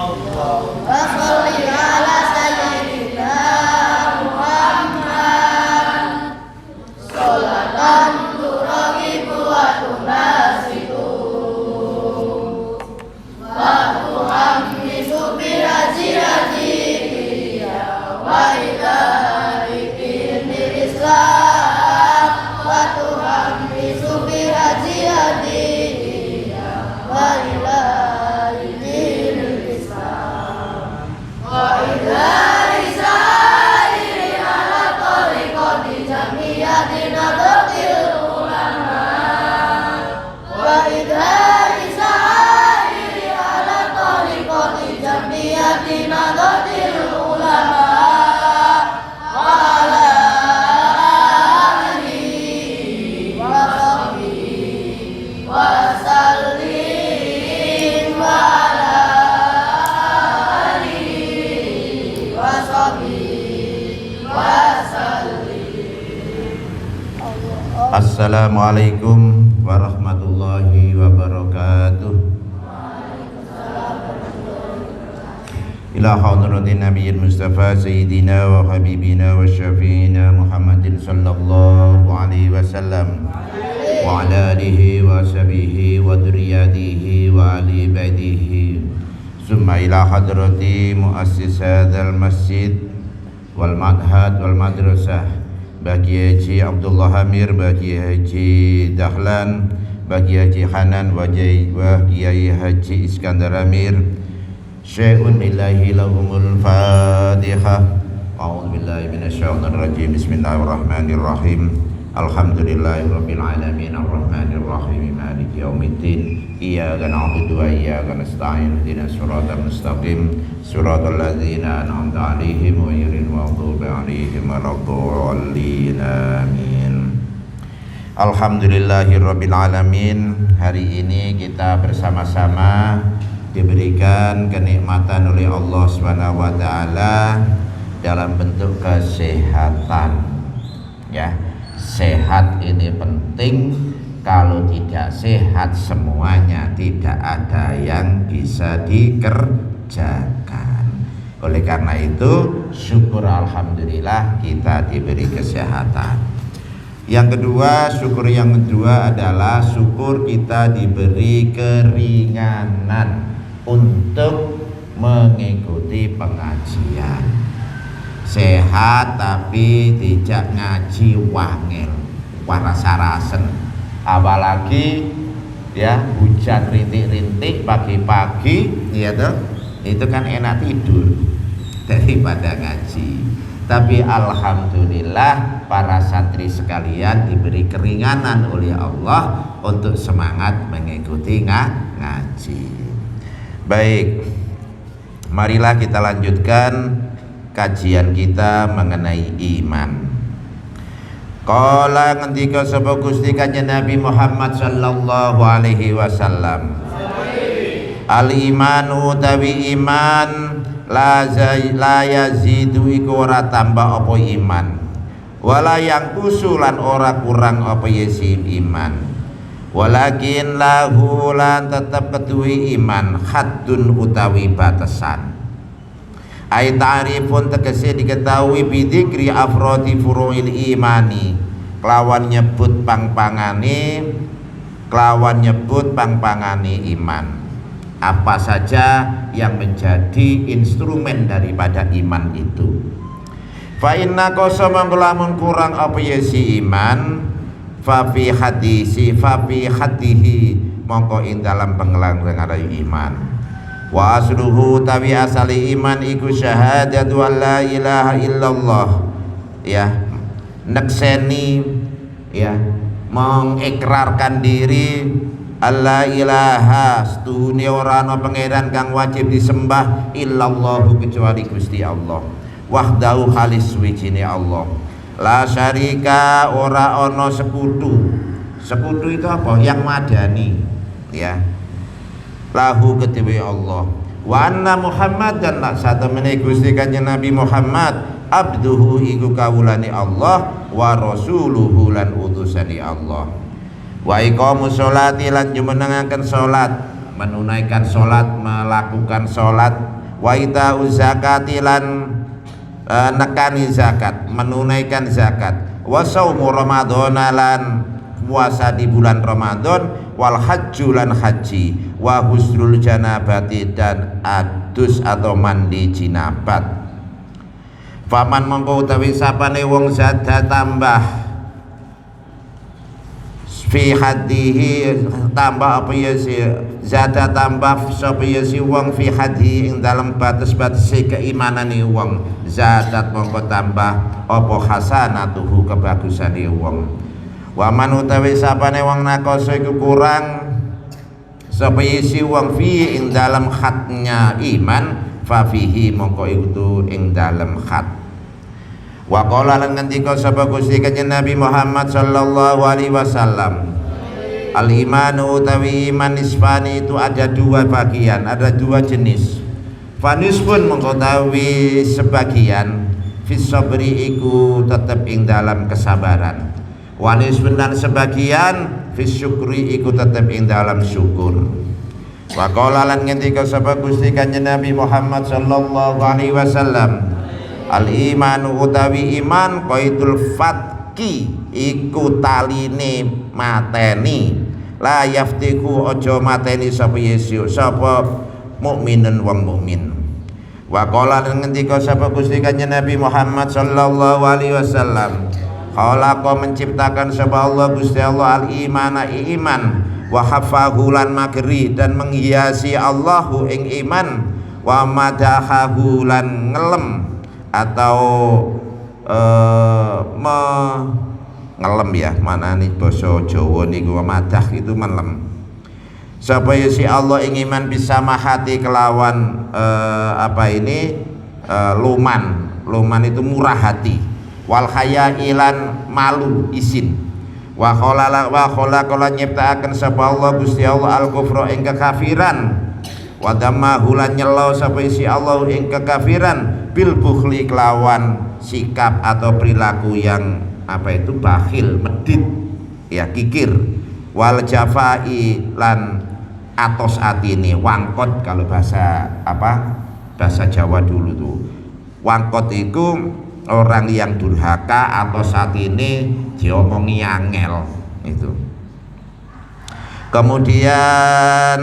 Allahumma sholli ala sayyidina Muhammad sholatan turaqibu wa tunasitu wa tuhammisu birajiyati wa ilahi dinil Islam wa tuhammisu birajiyati wa ilahi dinil Islam wa ilahi sa'iri ala tariqati jamiyati nadratil ulama wa ilahi sa'iri ala tariqati jamiyati nadratil ulama wa ala alihi wa sahbihi wa sallim wa ala alihi wa sahbihi wa sallim. Assalamualaikum warahmatullahi wabarakatuh. Ila hadratin nabiyil mustafa sayyidina wa habibina wa syafi'ina Muhammadin sallallahu alaihi wasallam wa ala alihi wa sahbihi wa dzurriyyatihi wa ali baitihi summa ila hadrati muassis hadzal masjid wal madhad wal madrasah bagi Haji Abdullah Hamir, bagi Haji Dahlan, bagi Haji Hanan, bagi Kiai Haji Iskandar Amir. Syai'un lillahi lahumul Fatihah. A'udzu billahi minasyaitonir rajim. Bismillahirrahmanirrahim. Alhamdulillahirabbil alamin arrahmanir rahim maliki yaumiddin. Iyyaka na'budu wa iyyaka nasta'in. Ihdinas siratal mustaqim. Siratal ladzina an'amta 'alaihim ghairil maghdubi 'alaihim waladdallin. Amin. Alhamdulillahirabbil alamin. Hari ini kita bersama-sama diberikan kenikmatan oleh Allah Subhanahu wa taala dalam bentuk kesehatan. Ya, sehat ini penting. Kalau tidak sehat semuanya tidak ada yang bisa dikerjakan. Oleh karena itu syukur alhamdulillah kita diberi kesehatan. Yang kedua, syukur yang kedua adalah syukur kita diberi keringanan untuk mengikuti pengajian. Sehat tapi tidak ngaji wangil, warasa-rasen. Apalagi ya hujan rintik-rintik pagi-pagi, ya toh, itu kan enak tidur daripada ngaji. Tapi alhamdulillah para santri sekalian diberi keringanan oleh Allah untuk semangat mengikuti ngaji. Baik, marilah kita lanjutkan kajian kita mengenai iman. Qala ngendika sapa Gusti Kanjeng Nabi Muhammad sallallahu alaihi wasallam. Al imanu tawi iman la yazidu iku ora tambah apa iman. Wala yang kusulan ora kurang apa yesi iman. Walakin lahu lan tetap ketuwi iman haddun utawi batasan. Ai ta'rifun tegese diketahui bidzikri afrodi furu'il imani, kelawan nyebut pang-pangane iman. Apa saja yang menjadi instrumen daripada iman itu. Fa inna qasama lamun kurang apa ya si iman, fa fi hadihi mongko ing dalam penggelang iman. Wa asluhu tawi asali iman iku syahadatu alla ilaha illallah, ya nekseni, ya mengikrarkan diri alla ilaha stune ora ana pangeran kang wajib disembah illallahu kecuali Gusti Allah, wahdahu khalis wijine Allah, la syarika ora ana sekutu. Sekutu itu apa? Yang madani, ya lahu kedhewe Allah. Wa anna Muhammadan lan satemene Gusti Kanjeng Nabi Muhammad abduhu iku kawulane Allah wa rasuluhu lan utusane Allah. Wa iqamus sholati lan jumenengaken salat menunaikan sholat, melakukan sholat, wa ita'u zakati lan nekani zakat, menunaikan zakat, wa saumu ramadhana lan puasa di bulan Ramadan, wal hajju lan haji, wa husnul janabati dan adus atau mandi jinabat. Faman mongko utawi sapane wong zada tambah fi hadihi tambah apa ya si zada tambah sapa ya si wong fi hadihi ing dalam batas-batas keimanane wong, zadat mongko tambah apa hasanatuhu kebagusane wong. Waman utawi sapane wong nakoso iku kurang sapa isi wong fi ing dalam khatnya iman, fa fihi mongko itu ing dalam khat. Wa qala lan ngendika sapa Gusti Kanjeng Nabi Muhammad sallallahu alaihi wasallam, al imanu utawi iman nisfani itu ada dua bagian, ada dua jenis. Fanisfun mongko tawi sebagian fis sabri iku tetep ing dalam kesabaran, wanis benar sebagian fis syukri iku tetep ing dalam syukur. Wa qala lan ngendika sapa Gusti Kanjeng Nabi Muhammad sallallahu alaihi wasallam, al imanu utawi iman qaidul fatki iku taline mateni, la yaftiku aja mateni sapa Yesus sapa mukminun wong mukmin. Wa qala lan ngendika sapa Gusti Kanjeng Nabi Muhammad sallallahu alaihi wasallam, khalaqa menciptakan sapa Allah Gusti Allah al imana iman, wa hafahu lan magri dan menghiasi Allahu ing iman, wa madahahu lan ngelem atau ngelem ya, mana nih basa Jawa niku madah itu melem. Sapa ya si Allah ing iman bisa mahati kelawan luman itu murah hati, wal haya ilan malu isin, wa khala nyiptaaken sapa Allah Gusti Allah al kufra ing kekafiran, wa dammahu lan nyelo sapa isi Allah ing kekafiran bil bukhli kelawan sikap atau perilaku yang bakhil, medit ya, kikir, wal jafai lan atos atine, wangkot kalau bahasa Jawa dulu tuh. Wangkot itu orang yang durhaka, atos atine diomongi angel itu. Kemudian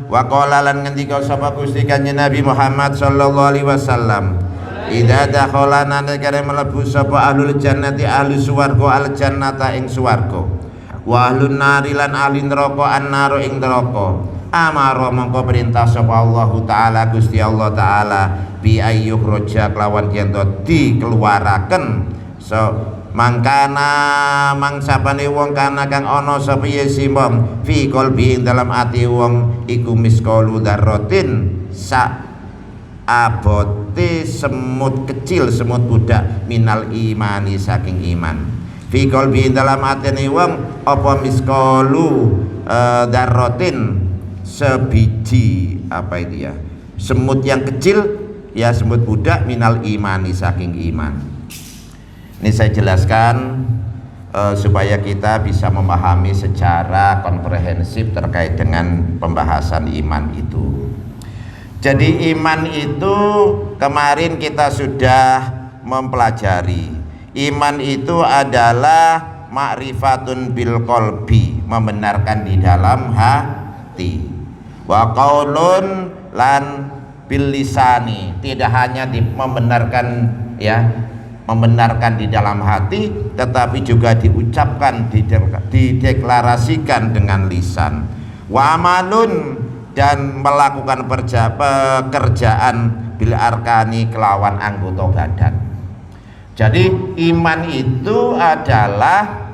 waqala lan ngendika sapa Gusti Kanjeng Nabi Muhammad sallallahu alaihi wasallam, idza dakhala nalika mlebu sapa ahlul jannati ahli swarga al jannata ing swarga, wa ahlun nari lan ahli neraka annaro ing neraka, amara mongko perintah sapa Allah taala Gusti Allah taala bi ayyuh roja kelawan yen dikeluaraken mangkana mangsapane wong kana kang ana sapa yesimom fi qalbi dalam ati wong iku miskalu dzarratin sa abote semut kecil, semut budak minal imani saking iman. Fi qalbi dalam atine wong apa miskalu dzarratin sebiji semut yang kecil ya, semut budak minal imani saking iman. Ini saya jelaskan supaya kita bisa memahami secara komprehensif terkait dengan pembahasan iman itu. Jadi iman itu kemarin kita sudah mempelajari. Iman itu adalah ma'rifatun bil qalbi, membenarkan di dalam hati. Wa qaulun lan bil lisani, tidak hanya membenarkan di dalam hati, tetapi juga diucapkan, dideklarasikan dengan lisan. Wa amalun dan melakukan pekerjaan bil arkani kelawan anggota badan. Jadi iman itu adalah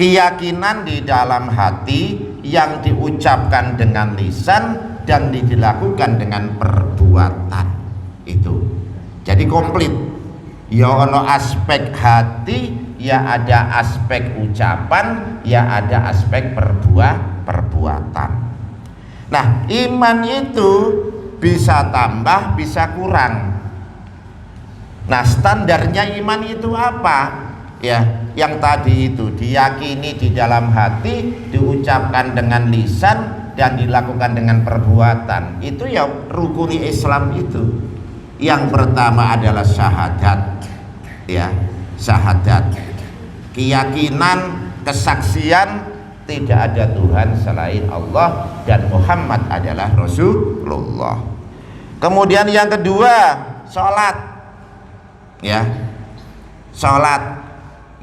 keyakinan di dalam hati yang diucapkan dengan lisan dan dilakukan dengan perbuatan. Itu jadi komplit. Ya ono aspek hati, ya ada aspek ucapan, ya ada aspek perbuatan. Nah, iman itu bisa tambah, bisa kurang. Nah, standarnya iman itu apa? Ya, yang tadi itu diyakini di dalam hati, diucapkan dengan lisan, dan dilakukan dengan perbuatan. Itu ya rukuni Islam itu. Yang pertama adalah syahadat, ya, syahadat, keyakinan, kesaksian tidak ada Tuhan selain Allah dan Muhammad adalah Rasulullah. Kemudian yang kedua, sholat, ya, sholat.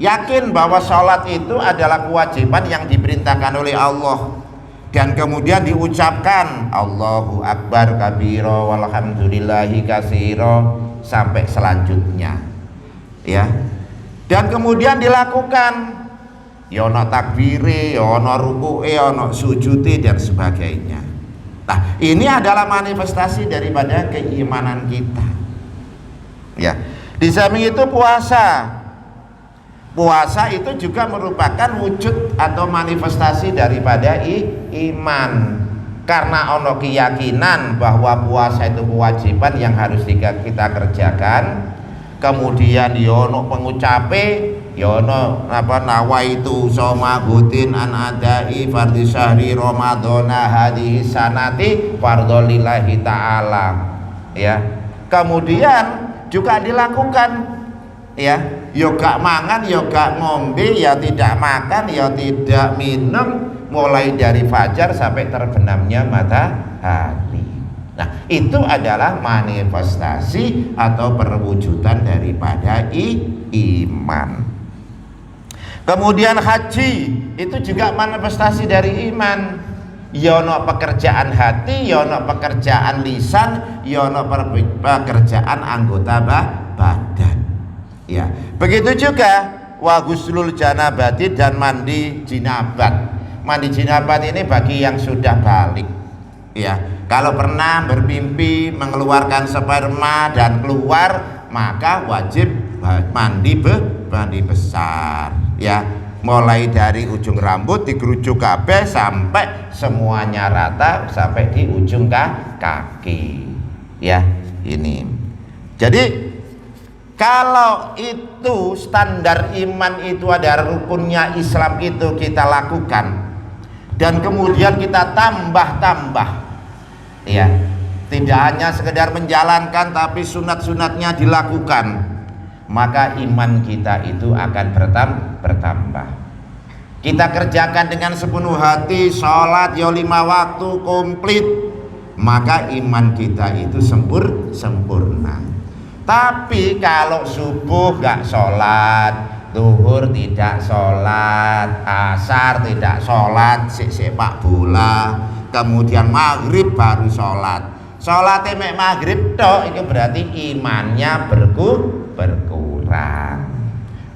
Yakin bahwa sholat itu adalah kewajiban yang diperintahkan oleh Allah, dan kemudian diucapkan Allahu Akbar kabiro walhamdulillahi kasiro sampai selanjutnya, ya. Dan kemudian dilakukan yono takbiri, yono ruku'i, yono sujudi dan sebagainya. Nah, ini adalah manifestasi daripada keimanan kita, ya. Di samping itu puasa itu juga merupakan wujud atau manifestasi daripada iman, karena ono keyakinan bahwa puasa itu kewajiban yang harus kita kerjakan. Kemudian yono pengucape yono nawaitu soma gutin an adai fardhi syahri ramadhana hadhihi sanati fardholillahi ta'ala, ya. Kemudian juga dilakukan, ya, yo gak mangan, yo gak ngombe, ya tidak makan, ya tidak minum mulai dari fajar sampai terbenamnya matahari. Nah, itu adalah manifestasi atau perwujudan daripada iman. Kemudian haji itu juga manifestasi dari iman. Yono pekerjaan hati, yono pekerjaan lisan, yono pekerjaan anggota badan. Ya, begitu juga wa ghuslul janabati dan mandi jinabat. Mandi jinabat ini bagi yang sudah balik, ya. Kalau pernah bermimpi mengeluarkan sperma dan keluar, maka wajib mandi besar, ya. Mulai dari ujung rambut dikerucut kabeh sampai semuanya rata sampai di ujung kaki, ya. Ini. Jadi kalau itu standar iman itu ada rukunnya Islam itu kita lakukan, dan kemudian kita tambah, ya, tidak hanya sekedar menjalankan tapi sunat-sunatnya dilakukan, maka iman kita itu akan bertambah. Kita kerjakan dengan sepenuh hati, sholat ya 5 waktu komplit, maka iman kita itu sempurna. Tapi kalau subuh gak sholat, zuhur tidak sholat, asar tidak sholat, sepak bola, kemudian maghrib baru sholat, sholatnya mek maghrib toh, itu berarti imannya berkurang.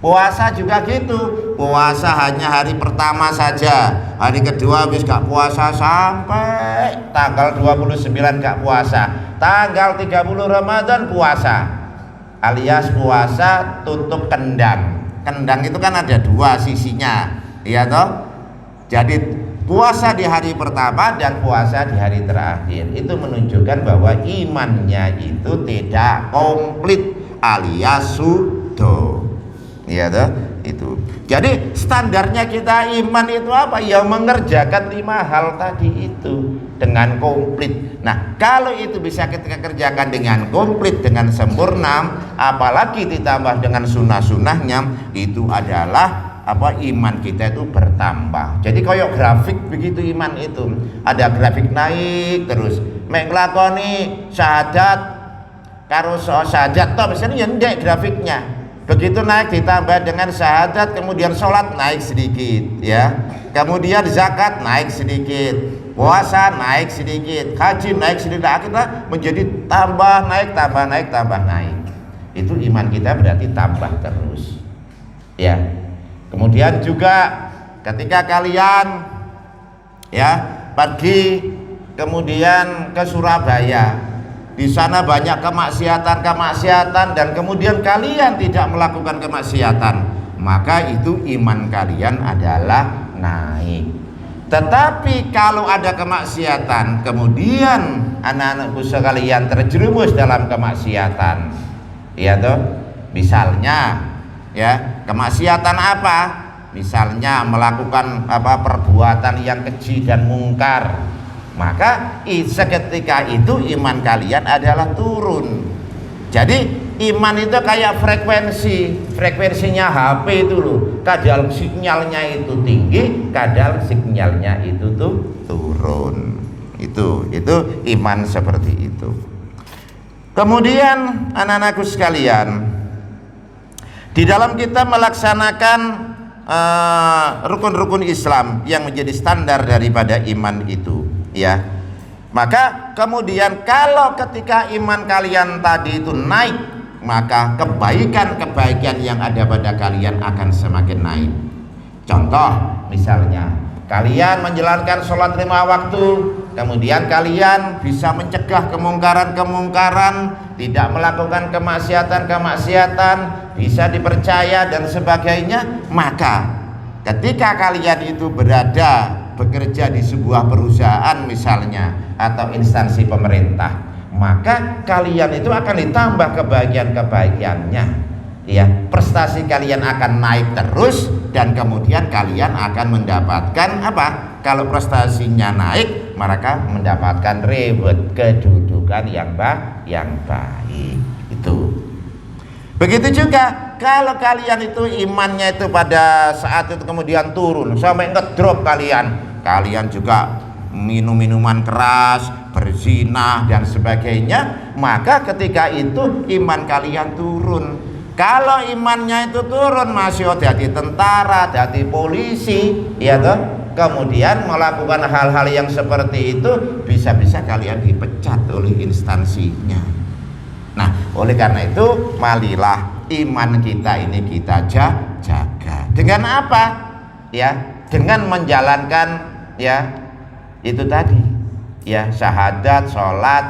Puasa juga gitu, puasa hanya hari pertama saja, hari kedua habis gak puasa sampai tanggal 29 gak puasa, tanggal 30 Ramadan puasa, alias puasa tutup kendang. Kendang itu kan ada 2 sisinya, ya toh. Jadi puasa di hari pertama dan puasa di hari terakhir itu menunjukkan bahwa imannya itu tidak komplit alias sudo, ya toh. Itu jadi standarnya kita iman itu apa? Ya mengerjakan 5 hal tadi itu dengan komplit. Nah, kalau itu bisa kita kerjakan dengan komplit, dengan sempurna, apalagi ditambah dengan sunnah-sunnahnya, itu adalah apa, iman kita itu bertambah. Jadi kayak grafik begitu iman itu, ada grafik naik terus menglakoni syahadat karo syahadat toh misalnya ndek grafiknya. Begitu naik ditambah dengan syahadat, kemudian sholat naik sedikit, ya. Kemudian zakat naik sedikit, puasa naik sedikit, haji naik sedikit, akhirnya menjadi tambah naik. Itu iman kita berarti tambah terus, ya. Kemudian juga ketika kalian, ya, pergi kemudian ke Surabaya, di sana banyak kemaksiatan dan kemudian kalian tidak melakukan kemaksiatan, maka itu iman kalian adalah naik. Tetapi kalau ada kemaksiatan kemudian anak-anakku sekalian terjerumus dalam kemaksiatan, ya toh, misalnya, ya, kemaksiatan apa? Misalnya melakukan apa, perbuatan yang keji dan mungkar, maka seketika itu iman kalian adalah turun. Jadi iman itu kayak frekuensinya HP itu loh, kadang sinyalnya itu tinggi, kadang sinyalnya itu tuh turun. Itu iman seperti itu. Kemudian anak-anakku sekalian, di dalam kita melaksanakan rukun-rukun Islam yang menjadi standar daripada iman itu, ya, maka kemudian kalau ketika iman kalian tadi itu naik, maka kebaikan-kebaikan yang ada pada kalian akan semakin naik. Contoh misalnya, kalian menjalankan sholat 5 waktu, kemudian kalian bisa mencegah kemungkaran-kemungkaran, tidak melakukan kemaksiatan-kemaksiatan, bisa dipercaya dan sebagainya. Maka ketika kalian itu bekerja di sebuah perusahaan misalnya, atau instansi pemerintah, maka kalian itu akan ditambah kebahagiaan-kebahagiaannya, ya, prestasi kalian akan naik terus, dan kemudian kalian akan mendapatkan apa? Kalau prestasinya naik, mereka mendapatkan reward, kedudukan yang baik. Itu. Begitu juga kalau kalian itu imannya itu pada saat itu kemudian turun sampai ngedrop, kalian juga minum minuman keras, berzina dan sebagainya, maka ketika itu iman kalian turun. Kalau imannya itu turun, masih jadi tentara, jadi polisi, ya toh, kemudian melakukan hal-hal yang seperti itu, bisa-bisa kalian dipecat oleh instansinya. Nah, oleh karena itu, marilah iman kita ini kita jaga. Dengan apa? Ya, dengan menjalankan, ya, itu tadi, ya, syahadat, sholat,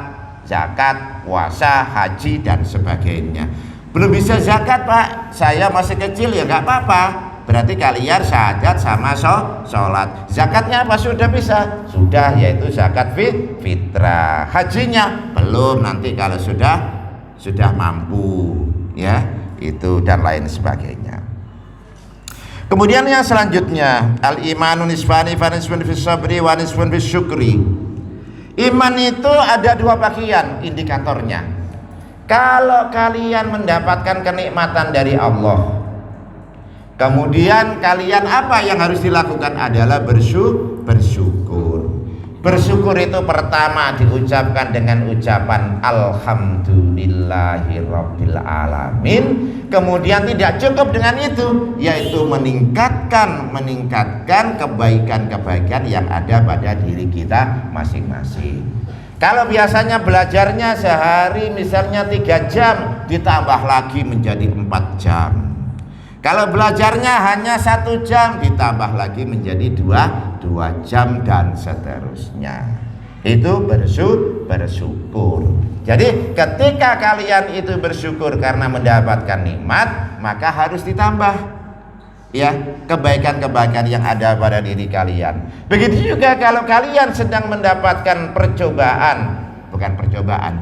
zakat, puasa, haji dan sebagainya. Belum bisa zakat, Pak, saya masih kecil, ya nggak apa-apa. Berarti kalian syahadat sama sholat. Zakatnya apa? Sudah bisa? Sudah, yaitu zakat fitrah. Hajinya belum, nanti kalau sudah mampu, ya, itu dan lain sebagainya. Kemudian yang selanjutnya, al-imanu nisfani fa nisfun fis sabri wa nisfun fis syukri. Iman itu ada 2 bagian indikatornya. Kalau kalian mendapatkan kenikmatan dari Allah, kemudian kalian apa yang harus dilakukan adalah bersyukur. Bersyukur itu pertama diucapkan dengan ucapan alhamdulillahirabbil alamin. Kemudian tidak cukup dengan itu, yaitu meningkatkan kebaikan-kebaikan yang ada pada diri kita masing-masing. Kalau biasanya belajarnya sehari misalnya 3 jam, ditambah lagi menjadi 4 jam. Kalau belajarnya hanya 1 jam, ditambah lagi menjadi 2 jam dan seterusnya. Itu bersyukur. Jadi ketika kalian itu bersyukur karena mendapatkan nikmat, maka harus ditambah, ya, kebaikan-kebaikan yang ada pada diri kalian. Begitu juga kalau kalian sedang mendapatkan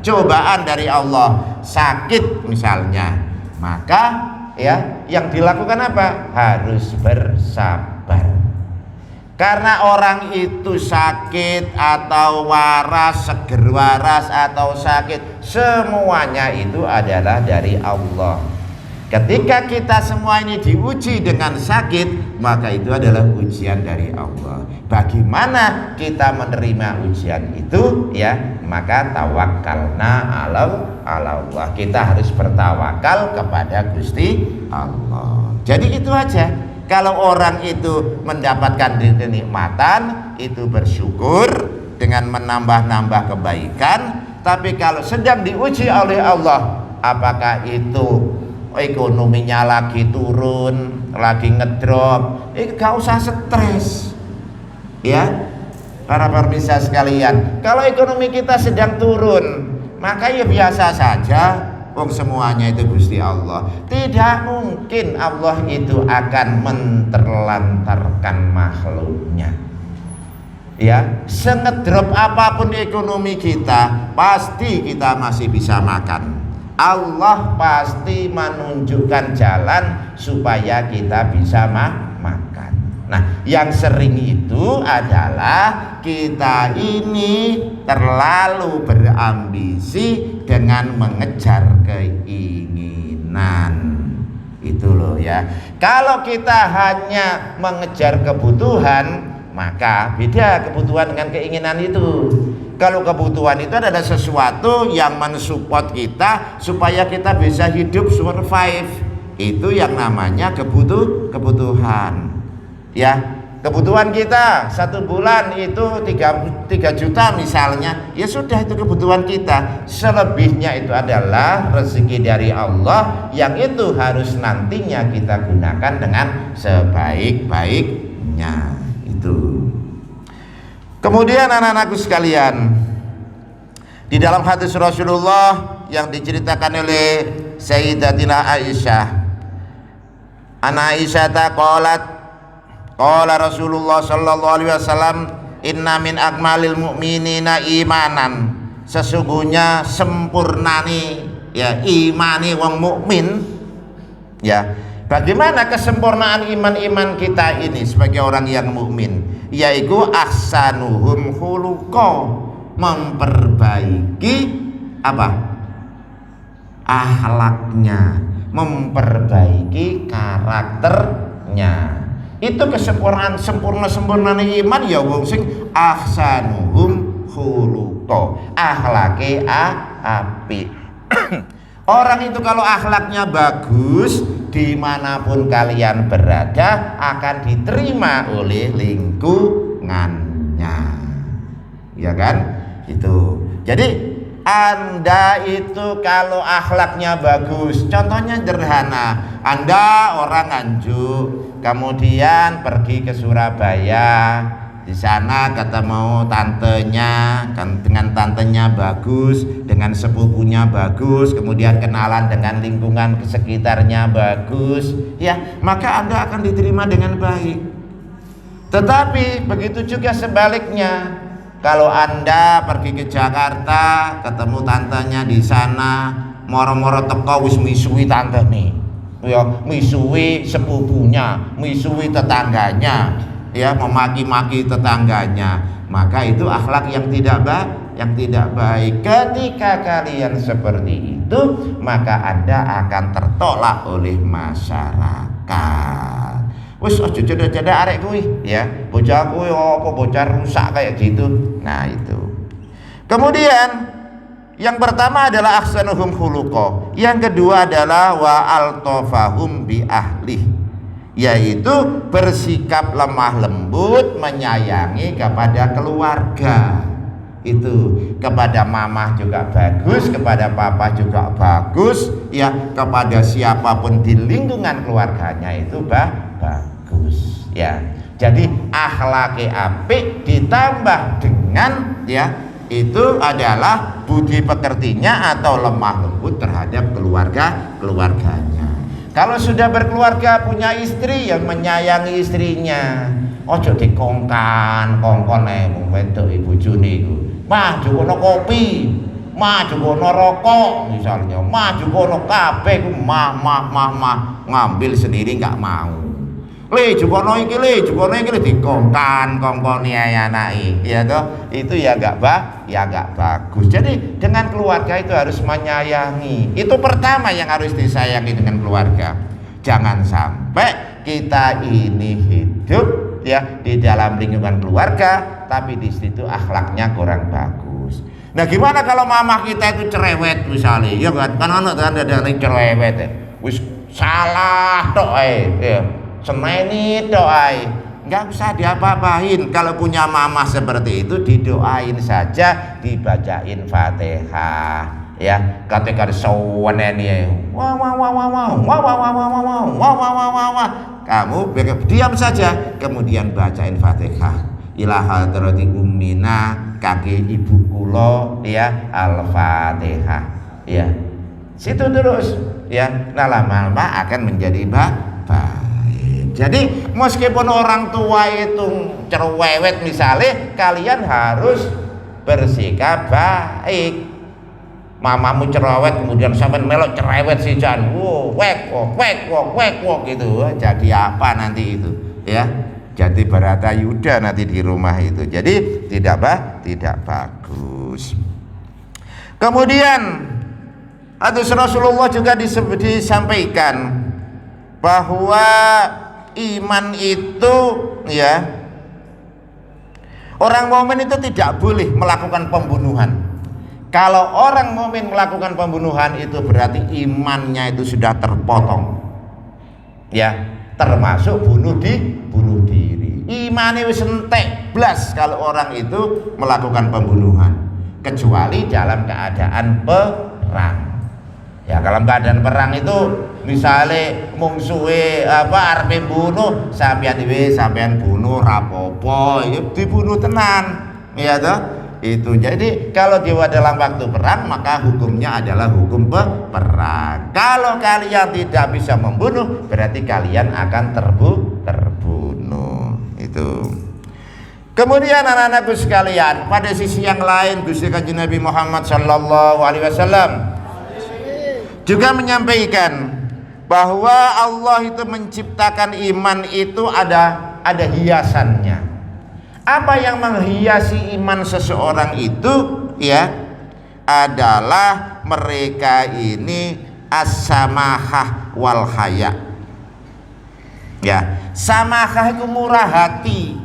cobaan dari Allah, sakit misalnya, maka, ya, yang dilakukan apa? Harus bersabar. Karena orang itu sakit atau waras, seger waras atau sakit, semuanya itu adalah dari Allah. Ketika kita semua ini diuji dengan sakit, maka itu adalah ujian dari Allah. Bagaimana kita menerima ujian itu, ya, maka tawakkalna ala Allah. Kita harus bertawakal kepada Gusti Allah. Jadi itu aja. Kalau orang itu mendapatkan kenikmatan, itu bersyukur dengan menambah-nambah kebaikan. Tapi kalau sedang diuji oleh Allah, apakah itu ekonominya lagi turun, lagi ngedrop, gak usah stres, ya, para pemirsa sekalian. Kalau ekonomi kita sedang turun, maka ya biasa saja. Wong semuanya itu Gusti Allah. Tidak mungkin Allah itu akan menterlantarkan makhluknya. Ya, sengedrop apapun ekonomi kita, pasti kita masih bisa makan. Allah pasti menunjukkan jalan supaya kita bisa makan. Nah, yang sering itu adalah kita ini terlalu berambisi dengan mengejar keinginan. Itu loh ya. Kalau kita hanya mengejar kebutuhan, maka beda kebutuhan dengan keinginan itu. Kalau kebutuhan itu adalah sesuatu yang mensupport kita supaya kita bisa hidup, survive. Itu yang namanya kebutuhan. Ya, kebutuhan kita 1 bulan itu 3 juta misalnya, ya sudah, itu kebutuhan kita. Selebihnya itu adalah rezeki dari Allah yang itu harus nantinya kita gunakan dengan sebaik-baiknya. Itu. Kemudian anak-anakku sekalian, di dalam hadis Rasulullah yang diceritakan oleh Sayyidatina Aisyah, Aisyah qalat, qala Rasulullah sallallahu alaihi wasallam, inna min akmalil mu'minina imanan, sesungguhnya sempurnane ya imani wong mukmin. Ya, bagaimana kesempurnaan iman kita ini sebagai orang yang mukmin? Yaitu ahsanuhum khuluqa, memperbaiki apa? Akhlaknya, memperbaiki karakternya. Itu kesempurnaan, sempurna iman ya wong sing ahsanuhum khuluqa, akhlake apik. Orang itu kalau akhlaknya bagus, dimanapun kalian berada akan diterima oleh lingkungannya, ya kan? Itu. Jadi Anda itu kalau akhlaknya bagus, contohnya sederhana, Anda orang Nganjuk, kemudian pergi ke Surabaya, di sana ketemu tantenya, dengan tantenya bagus, dengan sepupunya bagus, kemudian kenalan dengan lingkungan sekitarnya bagus, ya, maka Anda akan diterima dengan baik. Tetapi begitu juga sebaliknya, kalau Anda pergi ke Jakarta, ketemu tantenya di sana, moro-moro teko wis misui tante nih, ya, misui sepupunya, misui tetangganya, ya, memaki-maki tetangganya, maka itu akhlak yang tidak baik. Ketika kalian seperti itu, maka Anda akan tertolak oleh masyarakat. Wis aja cedek-cedek arek kuwi, ya, bocah kuwi apa bocah rusak kayak gitu. Nah, itu. Kemudian yang pertama adalah ahsanuhum khuluqa, yang kedua adalah wa altafahum bi ahli, yaitu bersikap lemah lembut, menyayangi kepada keluarga. Itu kepada mamah juga bagus, kepada papa juga bagus, ya, kepada siapapun di lingkungan keluarganya itu bagus, ya. Jadi akhlake apik ditambah dengan, ya, itu adalah budi pekertinya atau lemah lembut terhadap keluarganya. Kalau sudah berkeluarga, punya istri, yang menyayangi istrinya. Ojo dikongkon mung wedok ibu bojone iku. Mah jukono kopi, mah jukono rokok misalnya, mah jukono kabeh ku mah ngambil sendiri enggak mau. Jukono iki dikongkoni anake. Ya toh, itu ya enggak bagus. Jadi dengan keluarga itu harus menyayangi. Itu pertama yang harus disayangi dengan keluarga. Jangan sampai kita ini hidup, ya, di dalam lingkungan keluarga tapi di situ akhlaknya kurang bagus. Nah, gimana kalau mamah kita itu cerewet misalnya? Ya kan anak kan ada yang cerewet ya. Wis salah tok ae, ya. Semeni tok ae. Enggak usah diapa-apain. Kalau punya mamah seperti itu, didoain saja, dibacain Fatihah, ya. Ketika disaweneni wah kamu diam saja, kemudian bacain Fatihah. Ila hadrati ummina, kaki ibu kula, ya, Al-Fatihah, ya. Situ terus, ya. Nah, lama-lama akan menjadi baik. Jadi meskipun orang tua itu cerewet misalnya, kalian harus bersikap baik. Mamamu cerewet kemudian sampai melok cerewet si Jan, wek gitu, jadi apa nanti itu, ya? Jati Baratayuda nanti di rumah itu. Jadi tidak bagus. Kemudian hadis Rasulullah juga disampaikan bahwa iman itu ya, orang mukmin itu tidak boleh melakukan pembunuhan. Kalau orang mukmin melakukan pembunuhan itu berarti imannya itu sudah terpotong. Ya, termasuk bunuh diri. Imane wis entek blas kalau orang itu melakukan pembunuhan, kecuali dalam keadaan perang. Ya, dalam keadaan perang itu misalnya mungsuhe arepe bunuh, sampean bunuh rapopo, ya dibunuh tenan. Ya toh? Itu. Jadi kalau dia dalam waktu perang maka hukumnya adalah hukum perang. Kalau kalian tidak bisa membunuh berarti kalian akan terbunuh. Itu. Kemudian anak-anakku sekalian, pada sisi yang lain Gusti Kanjeng Nabi Muhammad sallallahu alaihi wasallam juga menyampaikan bahwa Allah itu menciptakan iman itu ada hiasannya. Apa yang menghiasi iman seseorang itu ya adalah mereka ini as-samahah wal haya. Ya, samahah itu murah hati.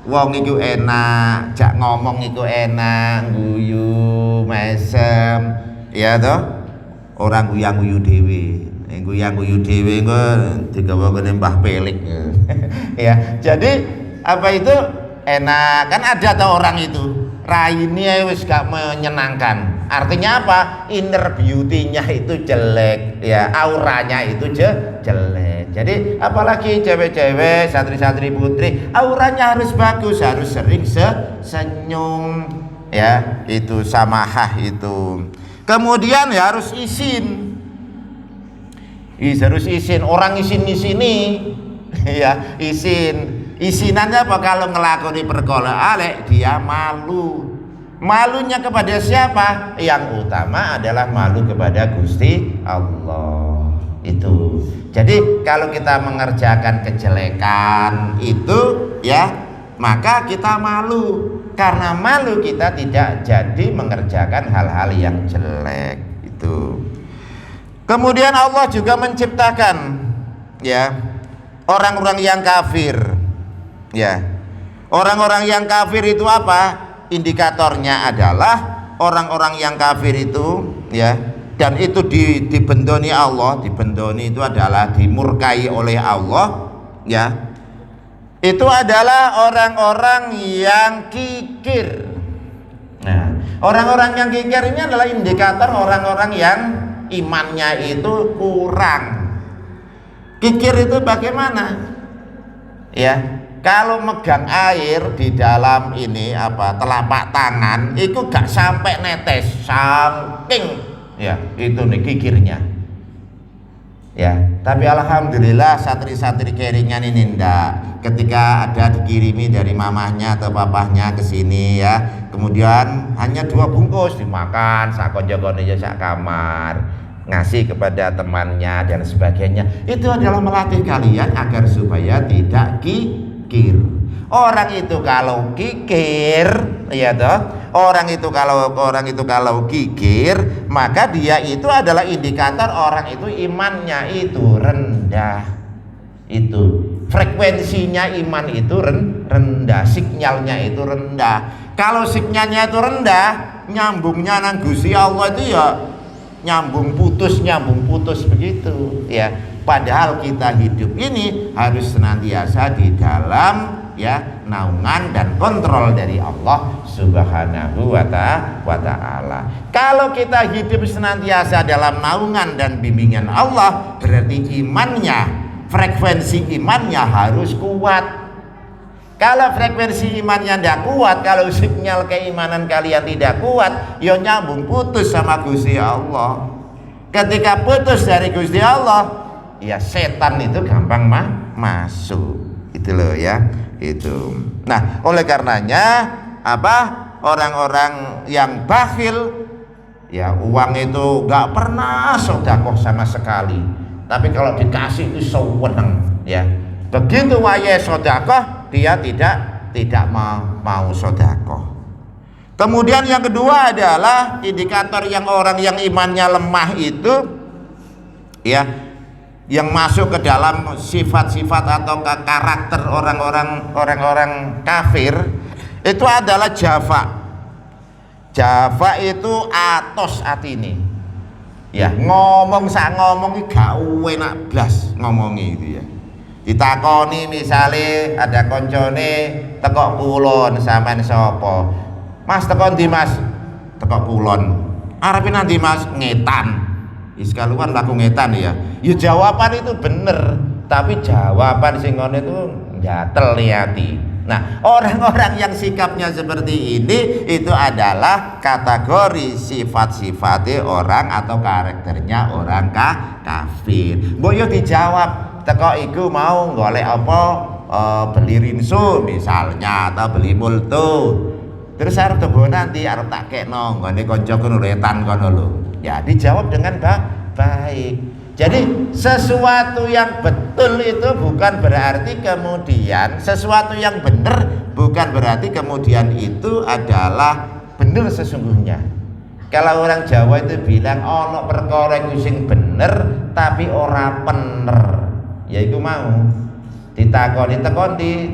Wong iku enak, jak ngomong iku enak, guyu, mesem, ya toh? Orang guyang-guyu dhewe. Guyang-guyu dhewe engko digawa kene Mbah Pelik. Ya, jadi apa itu enak kan, ada tuh orang itu raine wis gak menyenangkan, artinya apa, inner beauty-nya itu jelek ya, auranya itu jelek. Jadi apalagi cewek-cewek, santri-santri putri, auranya harus bagus, harus sering senyum ya, itu samahah itu. Kemudian ya harus harus izin, orang izin di sini ya, isinannya apa, kalau ngelakoni perkara alek dia malunya kepada siapa? Yang utama adalah malu kepada Gusti Allah. Itu. Jadi kalau kita mengerjakan kejelekan itu ya, maka kita malu. Karena malu kita tidak jadi mengerjakan hal-hal yang jelek itu. Kemudian Allah juga menciptakan ya orang-orang yang kafir. Ya, orang-orang yang kafir itu apa? Indikatornya adalah orang-orang yang kafir itu ya, dan itu dibendoni Allah. Dibendoni itu adalah dimurkai oleh Allah ya. Itu adalah orang-orang yang kikir. Nah, orang-orang yang kikir ini adalah indikator orang-orang yang imannya itu kurang. Kikir itu bagaimana? Ya, kalau megang air di dalam ini telapak tangan itu gak sampai netes, saking ya itu nih kikirnya. Ya, tapi alhamdulillah santri-santri keringan ini ndak. Ketika ada dikirimi dari mamahnya atau papahnya ke sini ya, kemudian hanya 2 bungkus dimakan, sak konco-konco sak kamar, ngasih kepada temannya dan sebagainya. Itu adalah melatih kalian agar supaya tidak kikir. Orang itu kalau kikir, ya toh, orang itu kalau kikir, maka dia itu adalah indikator orang itu imannya itu rendah. Itu frekuensinya iman itu rendah, sinyalnya itu rendah. Kalau sinyalnya itu rendah, nyambungnya nang Gusti Allah itu ya nyambung putus begitu ya. Padahal kita hidup ini harus senantiasa di dalam ya naungan dan kontrol dari Allah Subhanahu wa ta'ala. Kalau kita hidup senantiasa dalam naungan dan bimbingan Allah, berarti imannya, frekuensi imannya harus kuat. Kalau frekuensi imannya tidak kuat, kalau sinyal keimanan kalian tidak kuat, ya nyambung putus sama Gusti Allah. Ketika putus dari Gusti Allah, ya setan itu gampang masuk. Itu loh ya, itu. Nah, oleh karenanya orang-orang yang bakhil ya, uang itu gak pernah sedekah sama sekali. Tapi kalau dikasih itu seneng ya. Begitu wayah sedekah, dia tidak mau sedekah. Kemudian yang kedua adalah indikator yang orang yang imannya lemah itu, ya, yang masuk ke dalam sifat-sifat atau karakter orang-orang kafir itu adalah jafa. Jafa itu atos atine. Ya, ngomong gak enak blas ngomongi itu ya. Ditakoni misale ada koncone teko kulon sampean sapa? Mas teko ndi Mas? Teko kulon. Arepe nanti Mas? Ngetan. Wis kaluan laku ngetan ya. Ya jawaban itu bener, tapi jawaban sing ngono itu njatel ati. Nah, orang-orang yang sikapnya seperti ini itu adalah kategori sifat-sifatnya orang atau karakternya orang kafir. Mbok yo dijawab teko iku mau golek apa, beli rinso misalnya atau beli multo. Terus arep tebo nanti arep tak kekno nggone kancaku nuletan kono lho. Ya dijawab dengan baik. Jadi sesuatu yang betul itu bukan berarti kemudian sesuatu yang benar bukan berarti kemudian itu adalah benar sesungguhnya. Kalau orang Jawa itu bilang ono perkara iku sing bener tapi ora pener. Ya iku mau ditakoni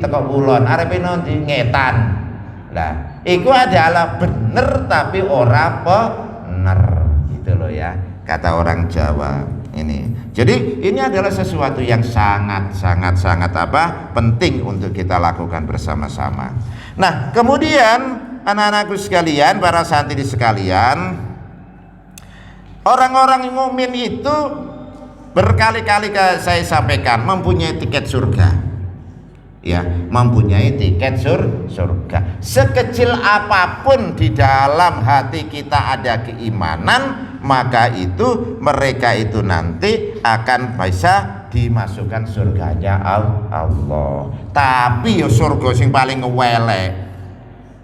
teko kulon arepe ndi ngetan. Lah, iku adalah bener tapi ora pener gitu loh ya, kata orang Jawa ini. Jadi ini adalah sesuatu yang sangat apa? Penting untuk kita lakukan bersama-sama. Nah, kemudian anak-anakku sekalian, para santri sekalian, orang-orang mukmin itu berkali-kali saya sampaikan mempunyai tiket surga. Ya, mempunyai tiket surga. Sekecil apapun di dalam hati kita ada keimanan, maka itu mereka itu nanti akan bisa dimasukkan surganya Allah. Tapi ya surga sing paling ngewelek.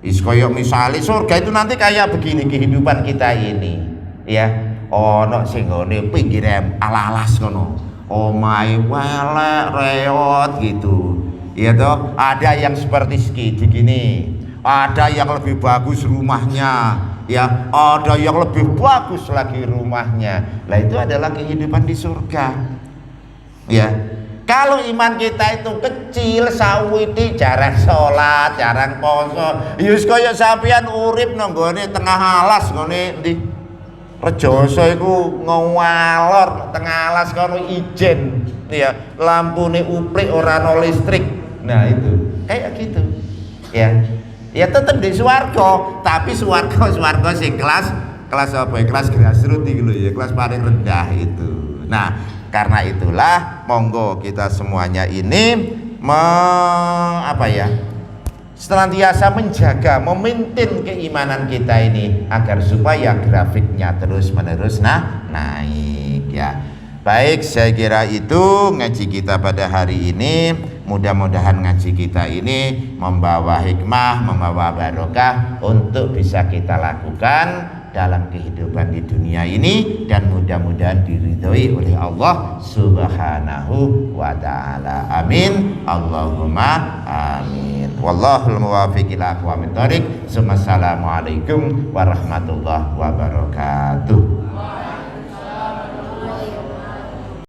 Is koyo misale surga itu nanti kayak begini kehidupan kita ini, ya. Ono sing ngene pinggir alas ngono. Omahe welek reot gitu. Ya toh, ada yang seperti segini, ada yang lebih bagus rumahnya, ya, ada yang lebih bagus lagi rumahnya. Lah itu adalah kehidupan di surga. Ya. Kalau iman kita itu kecil, sawiti, jarang sholat, jarang poso, yus kaya sampeyan urip nang nggone tengah alas ngene ndi Rejoso iku ngawalor tengah alas kono ijen, ya, lampune uplik ora ono listrik. Nah itu kayak gitu, ya. Ya tetap di swarga, tapi swarga sing kelas apa ya, kelas grassroots iki lho ya, kelas paling rendah itu. Nah, karena itulah monggo kita semuanya ini senantiasa menjaga, memaintain keimanan kita ini agar supaya grafiknya terus-menerus naik ya. Baik, saya kira itu ngaji kita pada hari ini. Mudah-mudahan ngaji kita ini membawa hikmah, membawa barokah untuk bisa kita lakukan dalam kehidupan di dunia ini, dan mudah-mudahan diridhoi oleh Allah Subhanahu wa taala. Amin. Allahumma amin. Wallahul muwaffiq ila aqwamit thoriq. Assalamualaikum warahmatullahi wabarakatuh.